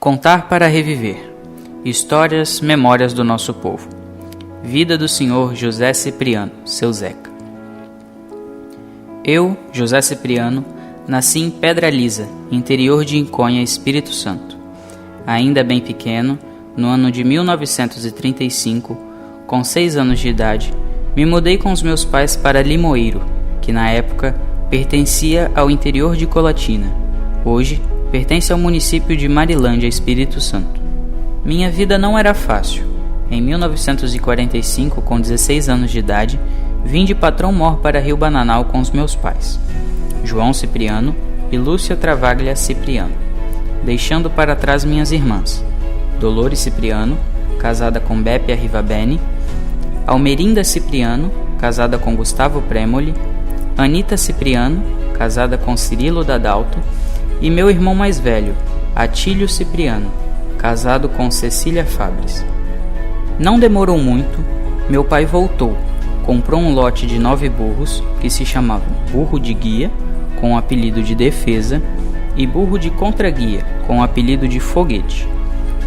Contar para reviver. Histórias, memórias do nosso povo. Vida do Sr. José Cipriano, seu Zeca. Eu, José Cipriano, nasci em Pedra Lisa, interior de Inconha, Espírito Santo. Ainda bem pequeno, no ano de 1935, com 6 anos de idade, me mudei com os meus pais para Limoeiro, que na época pertencia ao interior de Colatina. Hoje, pertence ao município de Marilândia, Espírito Santo. Minha vida não era fácil. Em 1945, com 16 anos de idade, vim de Patrão Mor para Rio Bananal com os meus pais, João Cipriano e Lúcia Travaglia Cipriano, deixando para trás minhas irmãs, Dolores Cipriano, casada com Beppe Arrivabene, Almerinda Cipriano, casada com Gustavo Premoli, Anita Cipriano, casada com Cirilo Dadalto, e meu irmão mais velho, Atílio Cipriano, casado com Cecília Fabres. Não demorou muito, meu pai voltou, comprou um lote de 9 burros, que se chamavam Burro de Guia, com o apelido de Defesa, e Burro de Contra-Guia, com o apelido de Foguete,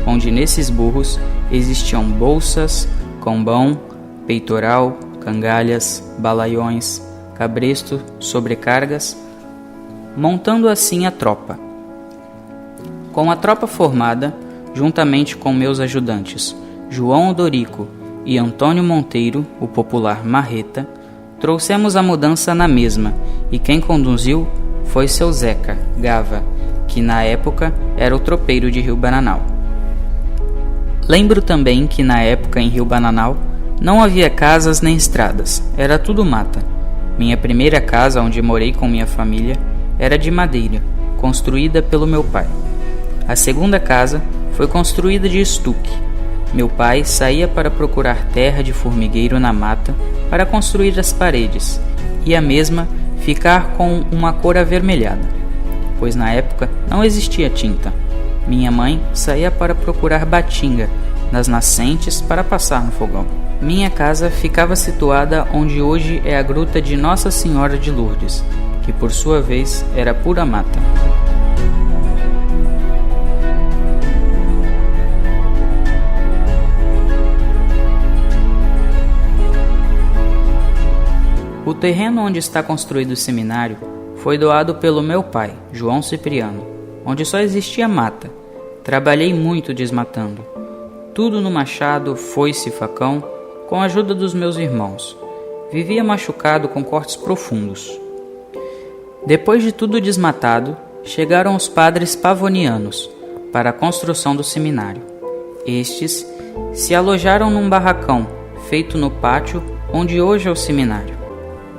onde nesses burros existiam bolsas, combão, peitoral, cangalhas, balaiões, cabresto, sobrecargas, montando assim a tropa. Com a tropa formada, juntamente com meus ajudantes, João Odorico e Antônio Monteiro, o popular Marreta, trouxemos a mudança na mesma, e quem conduziu foi seu Zeca, Gava, que na época era o tropeiro de Rio Bananal. Lembro também que na época em Rio Bananal não havia casas nem estradas, era tudo mata. Minha primeira casa, onde morei com minha família, era de madeira, construída pelo meu pai. A segunda casa foi construída de estuque. Meu pai saía para procurar terra de formigueiro na mata para construir as paredes, e a mesma ficar com uma cor avermelhada, pois na época não existia tinta. Minha mãe saía para procurar batinga nas nascentes para passar no fogão. Minha casa ficava situada onde hoje é a gruta de Nossa Senhora de Lourdes, que por sua vez era pura mata. O terreno onde está construído o seminário foi doado pelo meu pai, João Cipriano, onde só existia mata. Trabalhei muito desmatando. Tudo no machado, foice e facão, com a ajuda dos meus irmãos. Vivia machucado com cortes profundos. Depois de tudo desmatado, chegaram os padres pavonianos para a construção do seminário. Estes se alojaram num barracão feito no pátio onde hoje é o seminário.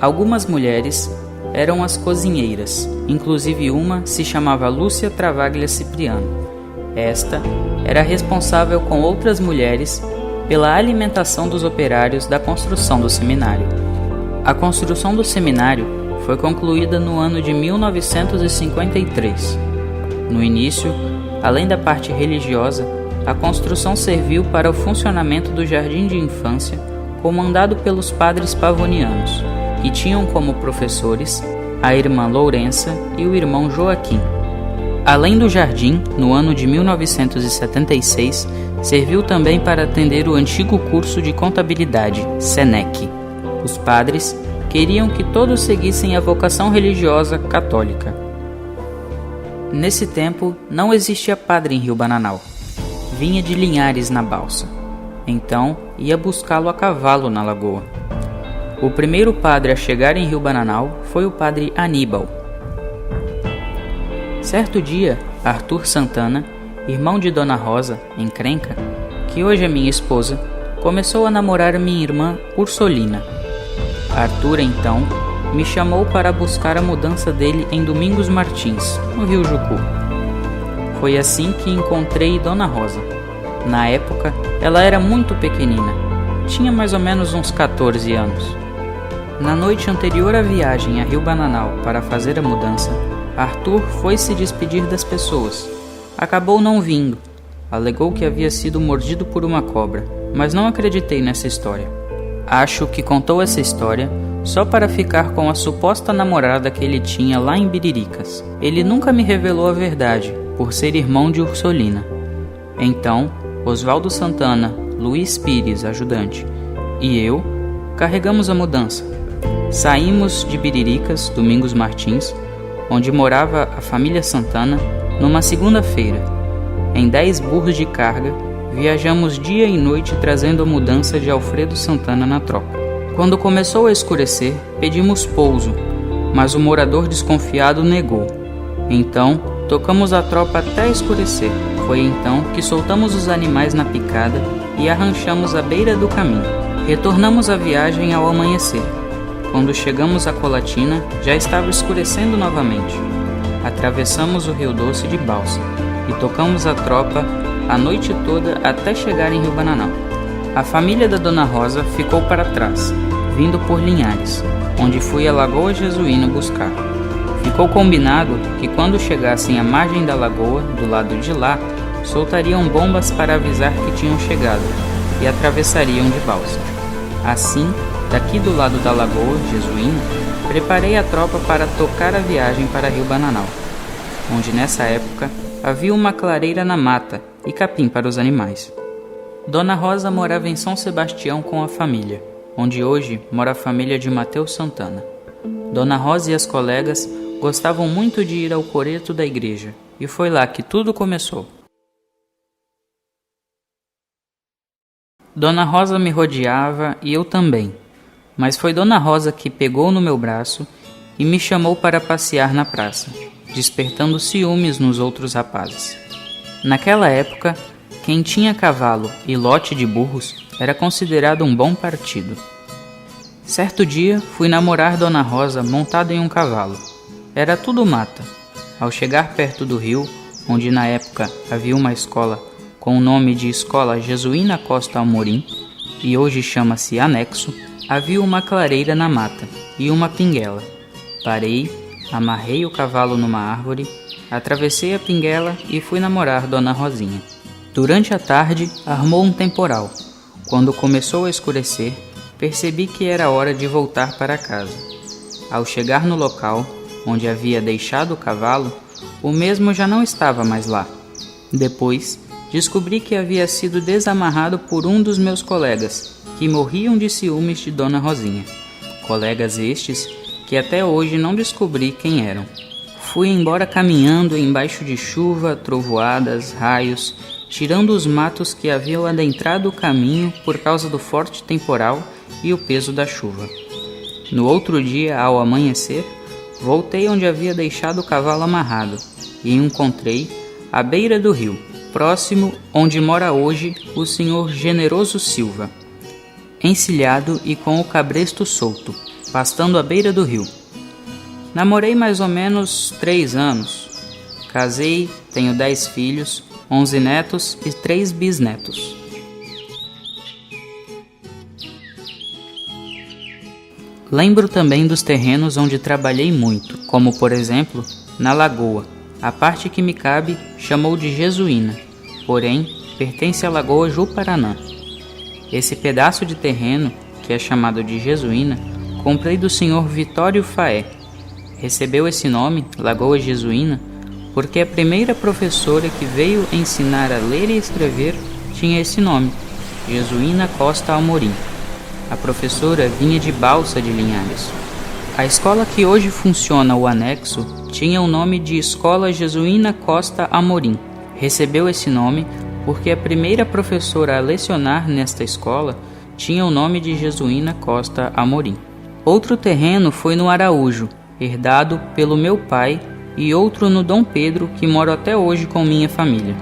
Algumas mulheres eram as cozinheiras, inclusive uma se chamava Lúcia Travaglia Cipriano. Esta era responsável com outras mulheres pela alimentação dos operários da construção do seminário. A construção do seminário foi concluída no ano de 1953. No início, além da parte religiosa, a construção serviu para o funcionamento do jardim de infância, comandado pelos padres pavonianos, que tinham como professores a irmã Lourença e o irmão Joaquim. Além do jardim, no ano de 1976, serviu também para atender o antigo curso de contabilidade, SENEC. Os padres queriam que todos seguissem a vocação religiosa católica. Nesse tempo, não existia padre em Rio Bananal. Vinha de Linhares na balsa. Então, ia buscá-lo a cavalo na lagoa. O primeiro padre a chegar em Rio Bananal foi o padre Aníbal. Certo dia, Arthur Santana, irmão de Dona Rosa, encrenca, que hoje é minha esposa, começou a namorar minha irmã Ursolina. Arthur, então, me chamou para buscar a mudança dele em Domingos Martins, no Rio Jucu. Foi assim que encontrei Dona Rosa. Na época, ela era muito pequenina, tinha mais ou menos uns 14 anos. Na noite anterior à viagem a Rio Bananal para fazer a mudança, Arthur foi se despedir das pessoas. Acabou não vindo. Alegou que havia sido mordido por uma cobra, mas não acreditei nessa história. Acho que contou essa história só para ficar com a suposta namorada que ele tinha lá em Biriricas. Ele nunca me revelou a verdade, por ser irmão de Ursolina. Então, Oswaldo Santana, Luiz Pires, ajudante, e eu carregamos a mudança. Saímos de Biriricas, Domingos Martins, onde morava a família Santana, numa segunda-feira. Em 10 burros de carga, viajamos dia e noite trazendo a mudança de Alfredo Santana na tropa. Quando começou a escurecer, pedimos pouso, mas o morador desconfiado negou. Então, tocamos a tropa até escurecer. Foi então que soltamos os animais na picada e arranchamos à beira do caminho. Retornamos a viagem ao amanhecer. Quando chegamos a Colatina, já estava escurecendo novamente. Atravessamos o Rio Doce de balsa e tocamos a tropa a noite toda até chegar em Rio Bananal. A família da Dona Rosa ficou para trás, vindo por Linhares, onde fui a Lagoa Jesuína buscar. Ficou combinado que quando chegassem à margem da lagoa, do lado de lá, soltariam bombas para avisar que tinham chegado e atravessariam de balsa. Assim, daqui do lado da Lagoa Jesuína, preparei a tropa para tocar a viagem para Rio Bananal, onde nessa época havia uma clareira na mata e capim para os animais. Dona Rosa morava em São Sebastião com a família, onde hoje mora a família de Mateus Santana. Dona Rosa e as colegas gostavam muito de ir ao coreto da igreja, e foi lá que tudo começou. Dona Rosa me rodeava e eu também, mas foi Dona Rosa que pegou no meu braço e me chamou para passear na praça, despertando ciúmes nos outros rapazes. Naquela época, quem tinha cavalo e lote de burros era considerado um bom partido. Certo dia, fui namorar Dona Rosa montado em um cavalo. Era tudo mata. Ao chegar perto do rio, onde na época havia uma escola com o nome de Escola Jesuína Costa Amorim, e hoje chama-se Anexo, havia uma clareira na mata e uma pinguela. Parei, amarrei o cavalo numa árvore, atravessei a pinguela e fui namorar Dona Rosinha. Durante a tarde, armou um temporal. Quando começou a escurecer, percebi que era hora de voltar para casa. Ao chegar no local, onde havia deixado o cavalo, o mesmo já não estava mais lá. Depois, descobri que havia sido desamarrado por um dos meus colegas, que morriam de ciúmes de Dona Rosinha. Colegas estes que até hoje não descobri quem eram. Fui embora caminhando embaixo de chuva, trovoadas, raios, tirando os matos que haviam adentrado o caminho por causa do forte temporal e o peso da chuva. No outro dia, ao amanhecer, voltei onde havia deixado o cavalo amarrado e encontrei, à beira do rio, próximo onde mora hoje o senhor Generoso Silva, encilhado e com o cabresto solto, pastando à beira do rio. Namorei mais ou menos 3 anos. Casei, tenho 10 filhos, 11 netos e 3 bisnetos. Lembro também dos terrenos onde trabalhei muito, como por exemplo, na Lagoa. A parte que me cabe chamou de Jesuína, porém pertence à Lagoa Juparanã. Esse pedaço de terreno, que é chamado de Jesuína, comprei do senhor Vitório Faé. Recebeu esse nome, Lagoa Jesuína, porque a primeira professora que veio ensinar a ler e escrever tinha esse nome, Jesuína Costa Amorim. A professora vinha de Balsa de Linhares. A escola que hoje funciona, o anexo, tinha o nome de Escola Jesuína Costa Amorim. Recebeu esse nome porque a primeira professora a lecionar nesta escola tinha o nome de Jesuína Costa Amorim. Outro terreno foi no Araújo, herdado pelo meu pai, e outro no Dom Pedro, que moro até hoje com minha família.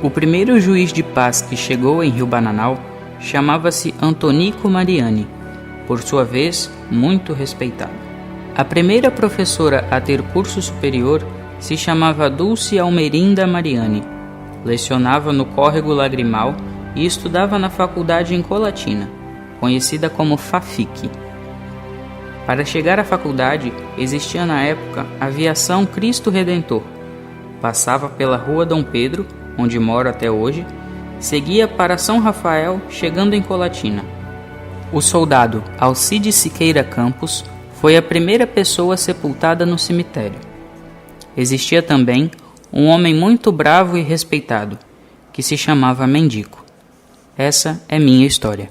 O primeiro juiz de paz que chegou em Rio Bananal chamava-se Antonico Mariani, por sua vez, muito respeitado. A primeira professora a ter curso superior se chamava Dulce Almerinda Mariani. Lecionava no Córrego Lagrimal e estudava na faculdade em Colatina, conhecida como FAFIC. Para chegar à faculdade, existia na época a Viação Cristo Redentor. Passava pela Rua Dom Pedro, onde moro até hoje, seguia para São Rafael, chegando em Colatina. O soldado Alcides Siqueira Campos foi a primeira pessoa sepultada no cemitério. Existia também um homem muito bravo e respeitado, que se chamava Mendico. Essa é minha história.